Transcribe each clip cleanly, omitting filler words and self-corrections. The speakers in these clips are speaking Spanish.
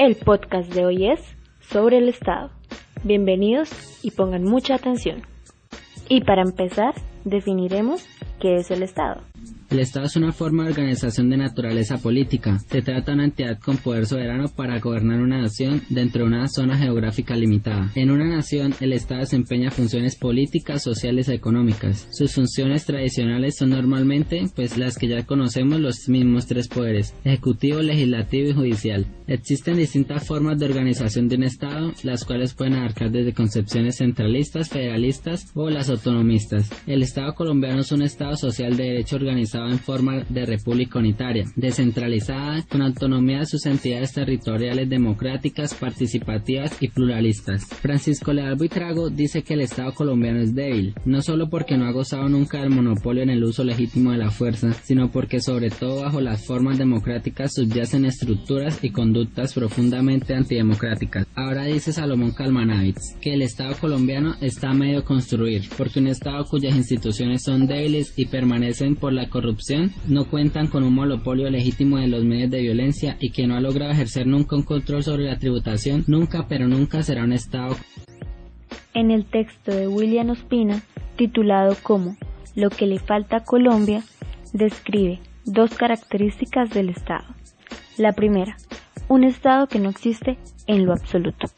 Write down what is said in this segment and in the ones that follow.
El podcast de hoy es sobre el Estado. Bienvenidos y pongan mucha atención. Y para empezar, definiremos qué es el Estado. El Estado es una forma de organización de naturaleza política. Se trata de una entidad con poder soberano para gobernar una nación dentro de una zona geográfica limitada. En una nación, el Estado desempeña funciones políticas, sociales y económicas. Sus funciones tradicionales son normalmente, las que ya conocemos, los mismos tres poderes: ejecutivo, legislativo y judicial. Existen distintas formas de organización de un Estado, las cuales pueden abarcar desde concepciones centralistas, federalistas o las autonomistas. El Estado colombiano es un Estado social de derecho organizado en forma de república unitaria, descentralizada, con autonomía de sus entidades territoriales democráticas, participativas y pluralistas. Francisco Leal Buitrago dice que el Estado colombiano es débil, no solo porque no ha gozado nunca del monopolio en el uso legítimo de la fuerza, sino porque sobre todo bajo las formas democráticas subyacen estructuras y conductas profundamente antidemocráticas. Ahora dice Salomón Calmanavitz que el Estado colombiano está a medio construir, porque un Estado cuyas instituciones son débiles y permanecen por la corrupción, no cuentan con un monopolio legítimo de los medios de violencia y que no ha logrado ejercer nunca un control sobre la tributación, nunca será un Estado. En el texto de William Ospina, titulado como Lo que le falta a Colombia, describe dos características del Estado. La primera, un Estado que no existe en lo absoluto,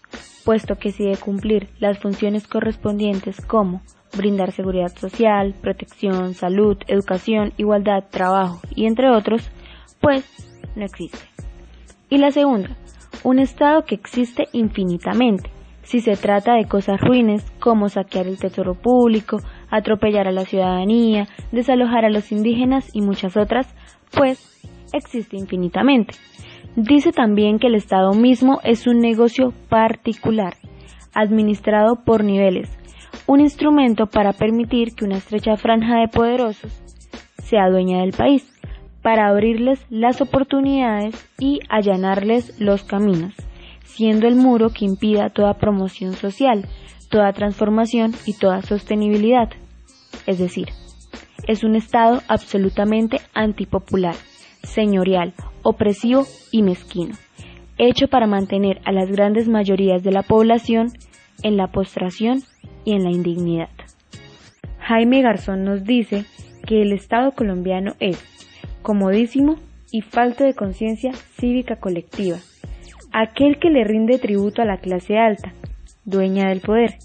puesto que si de cumplir las funciones correspondientes como brindar seguridad social, protección, salud, educación, igualdad, trabajo y entre otros, no existe. Y la segunda, un Estado que existe infinitamente, si se trata de cosas ruines como saquear el tesoro público, atropellar a la ciudadanía, desalojar a los indígenas y muchas otras, existe infinitamente. Dice también que el Estado mismo es un negocio particular, administrado por niveles, un instrumento para permitir que una estrecha franja de poderosos sea dueña del país, para abrirles las oportunidades y allanarles los caminos, siendo el muro que impida toda promoción social, toda transformación y toda sostenibilidad. Es decir, es un Estado absolutamente antipopular, señorial, opresivo y mezquino, hecho para mantener a las grandes mayorías de la población en la postración y en la indignidad. Jaime Garzón nos dice que el Estado colombiano es comodísimo y falto de conciencia cívica colectiva, aquel que le rinde tributo a la clase alta, dueña del poder.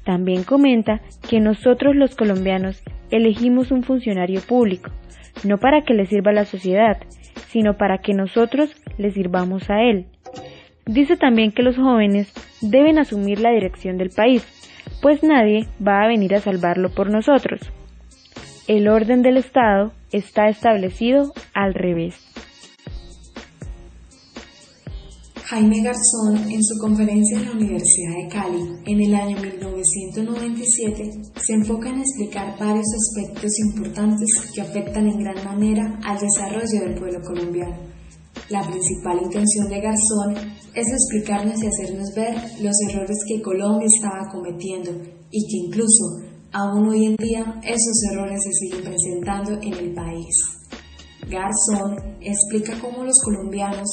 También comenta que nosotros los colombianos elegimos un funcionario público, no para que le sirva a la sociedad, sino para que nosotros le sirvamos a él. Dice también que los jóvenes deben asumir la dirección del país, pues nadie va a venir a salvarlo por nosotros. El orden del Estado está establecido al revés. Jaime Garzón, en su conferencia en la Universidad de Cali en el año 1997, se enfoca en explicar varios aspectos importantes que afectan en gran manera al desarrollo del pueblo colombiano. La principal intención de Garzón es explicarnos y hacernos ver los errores que Colombia estaba cometiendo y que incluso aún hoy en día esos errores se siguen presentando en el país. Garzón explica cómo los colombianos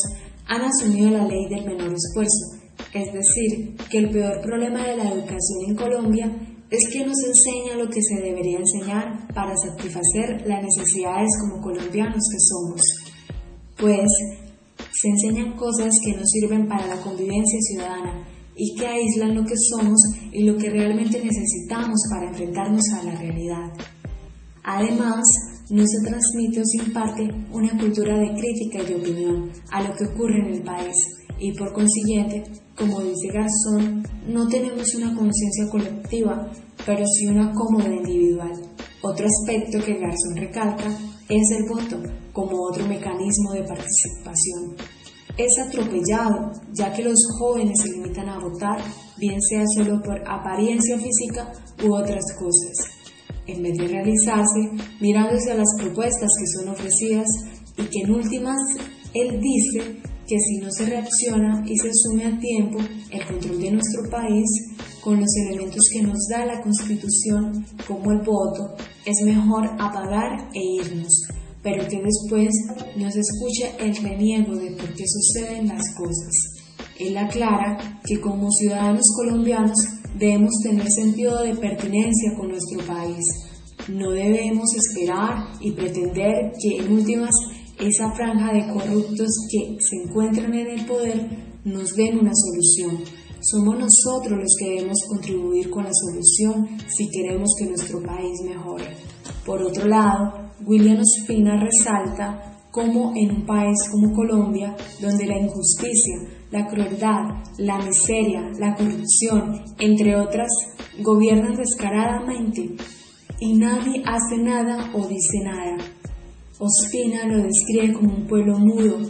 han asumido la ley del menor esfuerzo, es decir, que el peor problema de la educación en Colombia es que no se enseña lo que se debería enseñar para satisfacer las necesidades como colombianos que somos, se enseñan cosas que no sirven para la convivencia ciudadana y que aíslan lo que somos y lo que realmente necesitamos para enfrentarnos a la realidad. Además, no se transmite o se imparte una cultura de crítica y de opinión a lo que ocurre en el país y por consiguiente, como dice Garzón, no tenemos una conciencia colectiva, pero sí una cómoda individual. Otro aspecto que Garzón recalca es el voto como otro mecanismo de participación. Es atropellado, ya que los jóvenes se limitan a votar, bien sea solo por apariencia física u otras cosas, en vez de realizarse mirándose a las propuestas que son ofrecidas y que en últimas él dice que si no se reacciona y se asume a tiempo el control de nuestro país con los elementos que nos da la Constitución como el voto, es mejor apagar e irnos, pero que después nos escuche el reniego de por qué suceden las cosas. Él aclara que como ciudadanos colombianos debemos tener sentido de pertenencia con nuestro país. No debemos esperar y pretender que en últimas esa franja de corruptos que se encuentran en el poder nos den una solución. Somos nosotros los que debemos contribuir con la solución si queremos que nuestro país mejore. Por otro lado, William Ospina resalta cómo en un país como Colombia, donde la injusticia, la crueldad, la miseria, la corrupción, entre otras, gobiernan descaradamente y nadie hace nada o dice nada. Ospina lo describe como un pueblo mudo.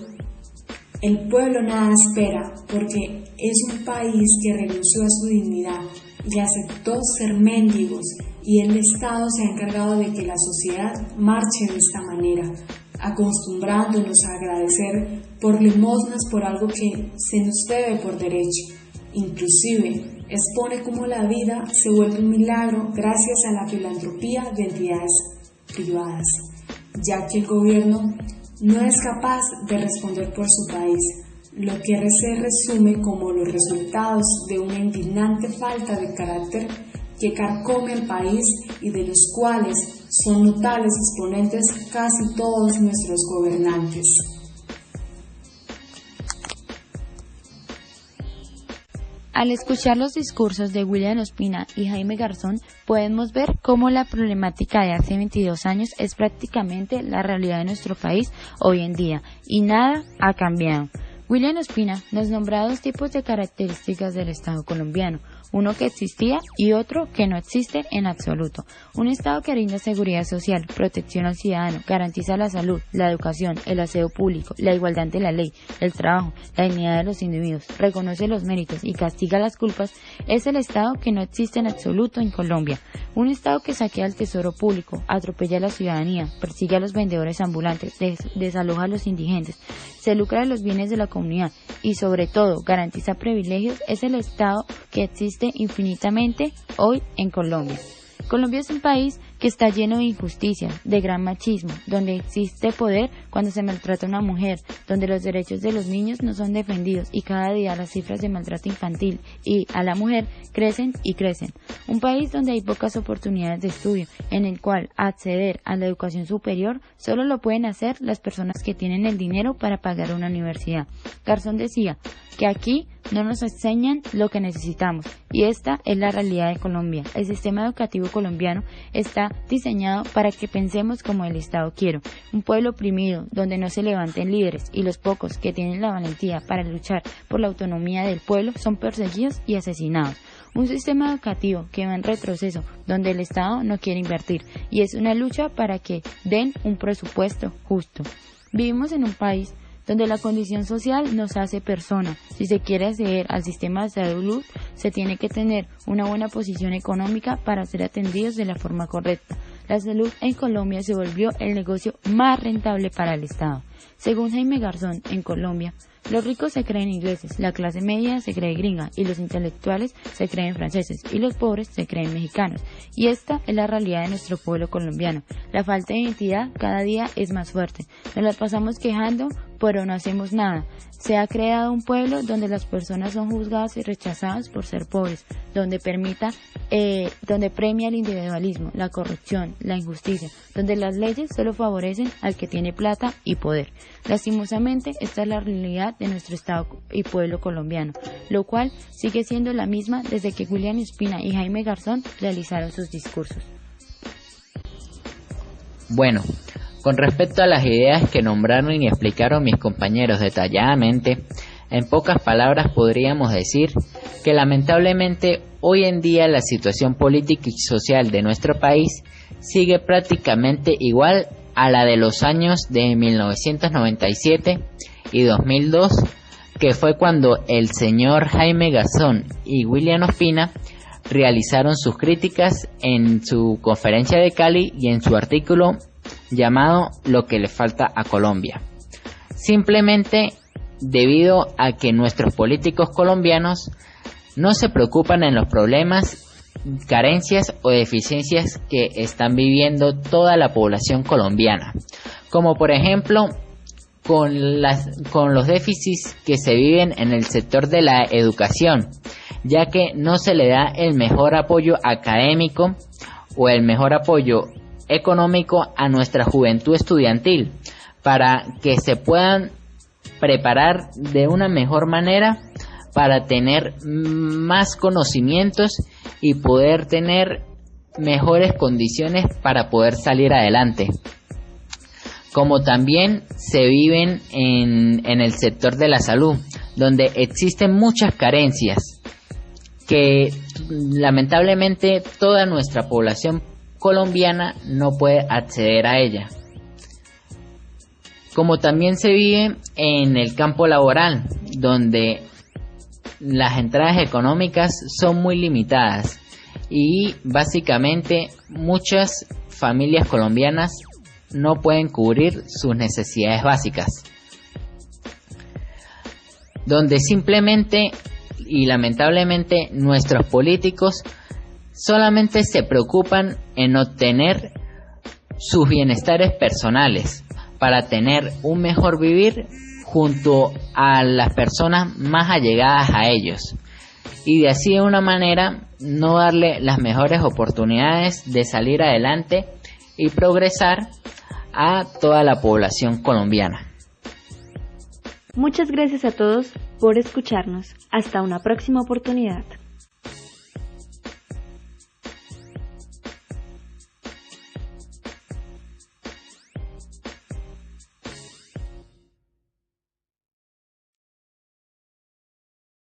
El pueblo nada espera porque es un país que renunció a su dignidad y aceptó ser mendigos, y el Estado se ha encargado de que la sociedad marche de esta manera, acostumbrándonos a agradecer por limosnas por algo que se nos debe por derecho. Inclusive expone cómo la vida se vuelve un milagro gracias a la filantropía de entidades privadas, ya que el gobierno no es capaz de responder por su país, lo que se resume como los resultados de una indignante falta de carácter que carcome el país y de los cuales son notables exponentes casi todos nuestros gobernantes. Al escuchar los discursos de William Ospina y Jaime Garzón, podemos ver cómo la problemática de hace 22 años es prácticamente la realidad de nuestro país hoy en día, y nada ha cambiado. William Ospina nos nombra dos tipos de características del Estado colombiano, uno que existía y otro que no existe en absoluto. Un Estado que brinda seguridad social, protección al ciudadano, garantiza la salud, la educación, el aseo público, la igualdad ante la ley, el trabajo, la dignidad de los individuos, reconoce los méritos y castiga las culpas, es el Estado que no existe en absoluto en Colombia. Un Estado que saquea el tesoro público, atropella a la ciudadanía, persigue a los vendedores ambulantes, desaloja a los indigentes, se lucra de los bienes de la comunidad y sobre todo garantiza privilegios, es el Estado que existe infinitamente hoy en Colombia. Colombia es un país que está lleno de injusticias, de gran machismo, donde existe poder cuando se maltrata a una mujer, donde los derechos de los niños no son defendidos y cada día las cifras de maltrato infantil y a la mujer crecen y crecen. Un país donde hay pocas oportunidades de estudio, en el cual acceder a la educación superior solo lo pueden hacer las personas que tienen el dinero para pagar una universidad. Garzón decía que aquí no nos enseñan lo que necesitamos, y esta es la realidad de Colombia. El sistema educativo colombiano está diseñado para que pensemos como el Estado quiere, un pueblo oprimido donde no se levanten líderes y los pocos que tienen la valentía para luchar por la autonomía del pueblo son perseguidos y asesinados. Un sistema educativo que va en retroceso, donde el Estado no quiere invertir, y es una lucha para que den un presupuesto justo. Vivimos en un país donde la condición social nos hace persona. Si se quiere acceder al sistema de salud, se tiene que tener una buena posición económica para ser atendidos de la forma correcta. La salud en Colombia se volvió el negocio más rentable para el Estado. Según Jaime Garzón, en Colombia, los ricos se creen ingleses, la clase media se cree gringa y los intelectuales se creen franceses y los pobres se creen mexicanos. Y esta es la realidad de nuestro pueblo colombiano. La falta de identidad cada día es más fuerte. Nos la pasamos quejando, pero no hacemos nada. Se ha creado un pueblo donde las personas son juzgadas y rechazadas por ser pobres, donde premia el individualismo, la corrupción, la injusticia, donde las leyes solo favorecen al que tiene plata y poder. Lastimosamente, esta es la realidad de nuestro Estado y pueblo colombiano, lo cual sigue siendo la misma desde que William Ospina y Jaime Garzón realizaron sus discursos. Bueno, con respecto a las ideas que nombraron y explicaron mis compañeros detalladamente, en pocas palabras podríamos decir que lamentablemente hoy en día la situación política y social de nuestro país sigue prácticamente igual a la de los años de 1997 y 2002, que fue cuando el señor Jaime Garzón y William Ospina realizaron sus críticas en su conferencia de Cali y en su artículo llamado Lo que le falta a Colombia. Simplemente debido a que nuestros políticos colombianos no se preocupan en los problemas, carencias o deficiencias que están viviendo toda la población colombiana, como por ejemplo con los déficits que se viven en el sector de la educación, ya que no se le da el mejor apoyo académico o el mejor apoyo económico a nuestra juventud estudiantil para que se puedan preparar de una mejor manera para tener más conocimientos y poder tener mejores condiciones para poder salir adelante. Como también se viven en el sector de la salud, donde existen muchas carencias que lamentablemente toda nuestra población colombiana no puede acceder a ella. Como también se vive en el campo laboral, donde las entradas económicas son muy limitadas y básicamente muchas familias colombianas no pueden cubrir sus necesidades básicas, donde simplemente y lamentablemente nuestros políticos solamente se preocupan en obtener sus bienestares personales para tener un mejor vivir junto a las personas más allegadas a ellos, y de así de una manera no darle las mejores oportunidades de salir adelante y progresar a toda la población colombiana. Muchas gracias a todos por escucharnos. Hasta una próxima oportunidad.